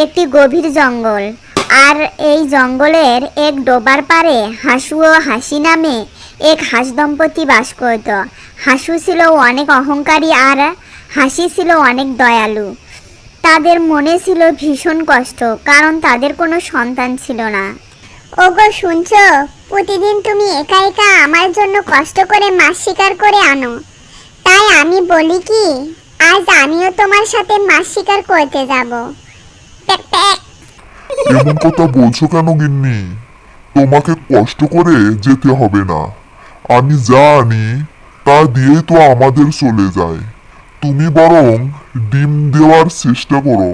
একটি গভীর জঙ্গল। আর এই জঙ্গলের এক ডোবার পারে হাসু ও হাসি নামে এক হাঁস দম্পতি বাস করত। হাসু ছিল অনেক অহংকারী আর হাসি ছিল অনেক দয়ালু। তাদের মনে ছিল ভীষণ কষ্ট, কারণ তাদের কোনো সন্তান ছিল না। ওগো শুনছো, প্রতিদিন তুমি একা একা আমার জন্য কষ্ট করে মাছ শিকার করে আনো। তাই আমি বলি কি, আজ আমিও তোমার সাথে মাছ শিকার করতে যাব। Pack pack. এমন কথা বলছো কেন গিন্নি? তোমাকে কষ্ট করে যেতে হবে না। আমি যা আনি তা দিয়ে তো আমাদের চলে যায়। তুমি বরং ডিম দেওয়ার চেষ্টা করো।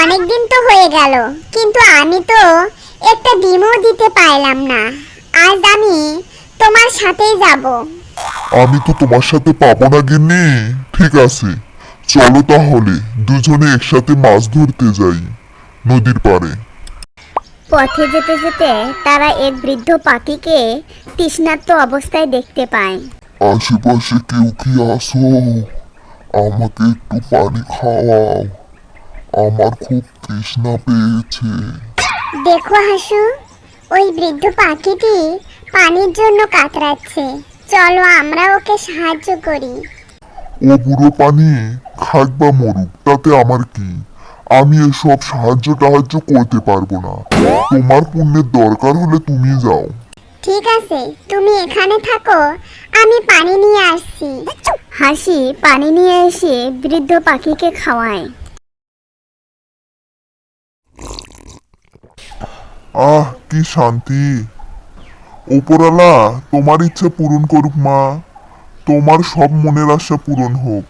অনেক দিন তো হয়ে গেল, কিন্তু আমি তো একটা ডিমও দিতে পারলাম না। আজ আমি তোমার সাথেই যাব। আমি তো তোমার সাথে পাবো না গিন্নি। ঠিক আছে, চলো তাহলে দুজনে একসাথে মাছ ধরতে যাই নদীর পাড়ে। পথে যেতে যেতে তারা এক বৃদ্ধ পাখিকে তৃষ্ণার্ত অবস্থায় দেখতে পায়। আশেপাশে কেউ কি আসো? আমাকে একটু পানি খাওয়াও, আমার খুব তৃষ্ণা পেয়েছে। দেখো হাসু, ওই বৃদ্ধ পাখিটি পানির জন্য কাতরাচ্ছে। চলো আমরা ওকে সাহায্য করি। ও বুড়ো পানি খাক বা মরুক, তাতে আমার কি? আমি এসব সাহায্য করতে পারবো না। তোমার পুণ্যের দরকার হলে তুমি যাও। ঠিক আছে, তুমি এখানে থাকো, আমি পানি নিয়ে আসছি। হাসি পানি নিয়ে এসে বৃদ্ধ পাখিকে খাওয়ায়। আহ, কি শান্তি! উপরওয়ালা তোমার ইচ্ছা পূরণ করুক মা। তোমার সব মনের আশা পূরণ হোক।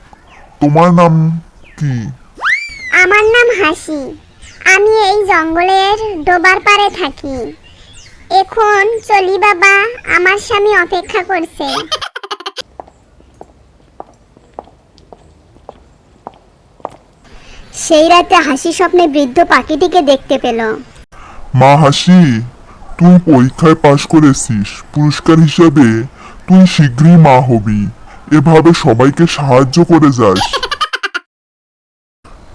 তোমার নাম কি? আমার নাম হাসি। আমি এই জঙ্গলের ডোবার পাড়ে থাকি। এখন চলি বাবা, আমার স্বামী অপেক্ষা করছে। সেই রাতে হাসি স্বপ্নে বৃদ্ধ পাখিটিকে দেখতে পেল। মা হাসি, তুই পরীক্ষায় পাশ করেছিস, পুরস্কার হিসাবে তুই শীঘ্রই মা হবি। এভাবে সবাইকে সাহায্য করে যাস।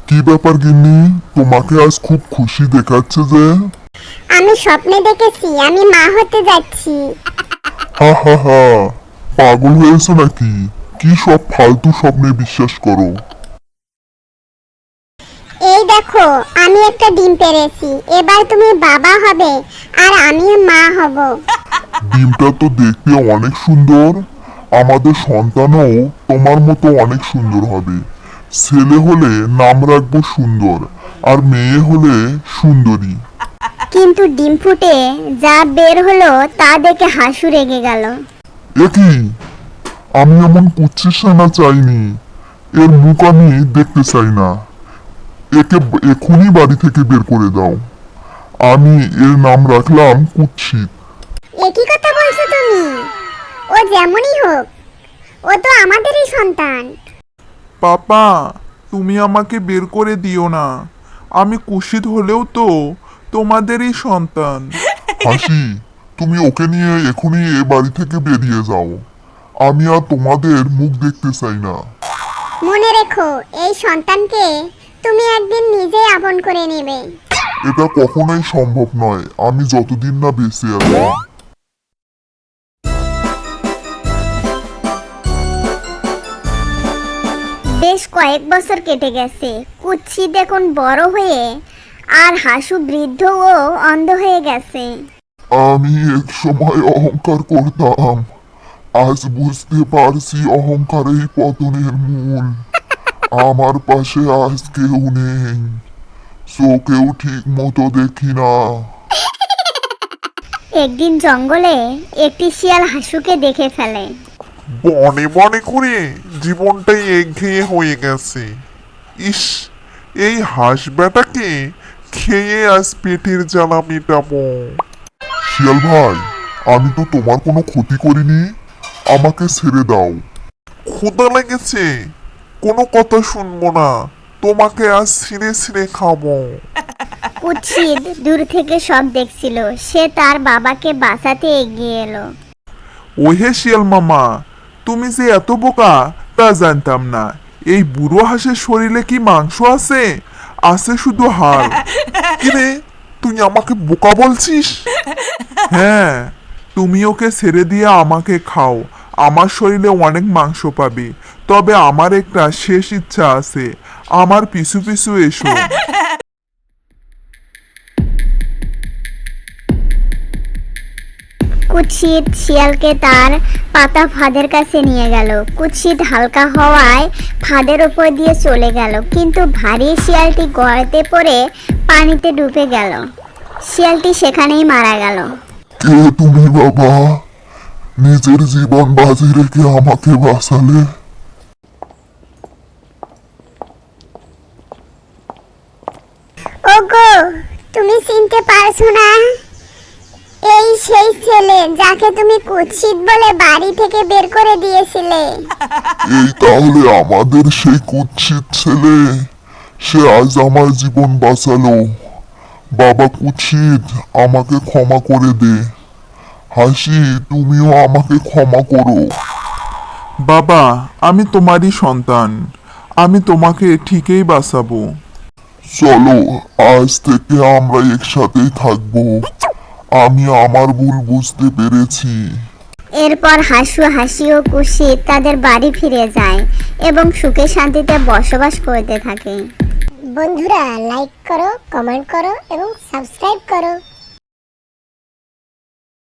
কি ব্যাপার গিন্নি, তোমাকে আজ খুব খুশি দেখাচ্ছে যে? আমি স্বপ্নে দেখেছি আমি মা হতে যাচ্ছি। হা হা হা, পাগল হয়েছো নাকি? কি সব ফালতু স্বপ্নে বিশ্বাস করো? এই দেখো, আমি একটা ডিম পেড়েছি। এবার তুমি বাবা হবে আর আমি মা হব। ডিমটা তো দেখতে অনেক সুন্দর। আমাদের সন্তানও তোমার মতো অনেক সুন্দর হবে। ছেলে হলে নাম রাখবো সুন্দর, আর মেয়ে হলে সুন্দরী। কিন্তু ডিম ফুটে যা বের হলো তা দেখে হাসু রেগে গেল। এ কি? আমি এমন কুচ্ছিসানা চাইনি। এর মুখ আমি দেখতে চাই না। একে এখনই বাড়ি থেকে বের করে দাও। আমি এর নাম রাখলাম কুৎসিত। একই কথা বলছো তুমি? ও যেমনই হোক, ও তো আমাদেরই সন্তান। পাপা, তুমি আমাকে বের করে দিও না। আমি কুৎসিত হলেও তো তোমাদেরই সন্তান। হাসি, তুমি ওকে নিয়ে এখনই এ বাড়ি থেকে বেরিয়ে যাও। আমি আর তোমাদের মুখ দেখতে চাই না। মনে রেখো, এই সন্তানকে তুমি একদিন নিজেই আপন করে নেবে। এটা কখনোই সম্ভব নয়, আমি যতদিন না বেঁচে আছি। বেশ কয়েক বছর কেটে গেছে। কুৎসিত এখন বড় হয়ে আর হাসু বৃদ্ধ ও অন্ধ হয়ে গেছে। আমি এক সময় অহংকার করতাম, আজ বুঝতে পারছি অহংকারেই পতনের মূল। আমার পাশে আজ কেউ নেই, চোখেও ঠিক মতো দেখি না। একদিন জঙ্গলে একটি শিয়াল হাসুকে দেখে ফেলে। বনে বনে করে জীবনটাই একঘেয়ে হয়ে গেছে। ইস, এই হাঁস বেটাকে খেয়ে আজ পেটের জ্বালা মেটাবো। শিয়াল ভাই, আমি তো তোমার কোনো ক্ষতি করিনি, আমাকে ছেড়ে দাও। ক্ষুধা লেগেছে, কোনো কথা শুনবো না। তোমাকে আজ ছিঁড়ে ছিঁড়ে খাবো। কুৎসিত দূর থেকে সব দেখছিল। সে তার বাবাকে বাঁচাতে এগিয়ে এলো। ওহে শিয়াল মামা, তুমি যে এত বোকা তা জানতাম না। এই বুড়ো হাঁসের শরীরে কি মাংস আছে? আছে শুধু হাড়। কিরে, তুই আমাকে বোকা বলছিস? হ্যাঁ, তুমি ওকে ছেড়ে দিয়ে আমাকে খাও, আমার শরীরে অনেক মাংস পাবে। তবে আমার একটা শেষ ইচ্ছা আছে, আমার পিছু পিছু এসো। কুৎসিত শিয়ালকে তার পাতা ফাঁদের কাছে নিয়ে গেল। কুৎসিত হালকা হওয়ায় ফাঁদের উপর দিয়ে চলে গেল, কিন্তু ভারী শিয়ালটি গর্তে পড়ে পানিতে ডুবে গেল। শিয়ালটি সেখানেই মারা গেল। কে তুমি বাবা? নিজের জীবন বাজি রেখে আমাকে বাঁচালে। ওগো, তুমি চিনতে পারছো না? এই সেই ছেলে যাকে তুমি কুৎসিত বলে বাড়ি থেকে বের করে দিয়েছিলে। এই তাহলে আমাদের সেই কুৎসিত ছেলে, সে আজ আমার জীবন বাঁচালো। বাবা কুৎসিত, আমাকে ক্ষমা করে দে। হাসি, তুমিও আমাকে ক্ষমা করো। বাবা, আমি তোমারই সন্তান, আমি তোমাকে ঠিকই বাঁচাবো। চলো, আজ থেকে আমরা একসাথেই থাকবো। আমি আমার ভুল বুঝতে পেরেছি। এরপর হাসু, হাসি ও কুৎসিত তাদের বাড়ি ফিরে যায় এবং সুখে শান্তিতে বসবাস করতে থাকে। বন্ধুরা, লাইক করো, কমেন্ট করো এবং সাবস্ক্রাইব করো।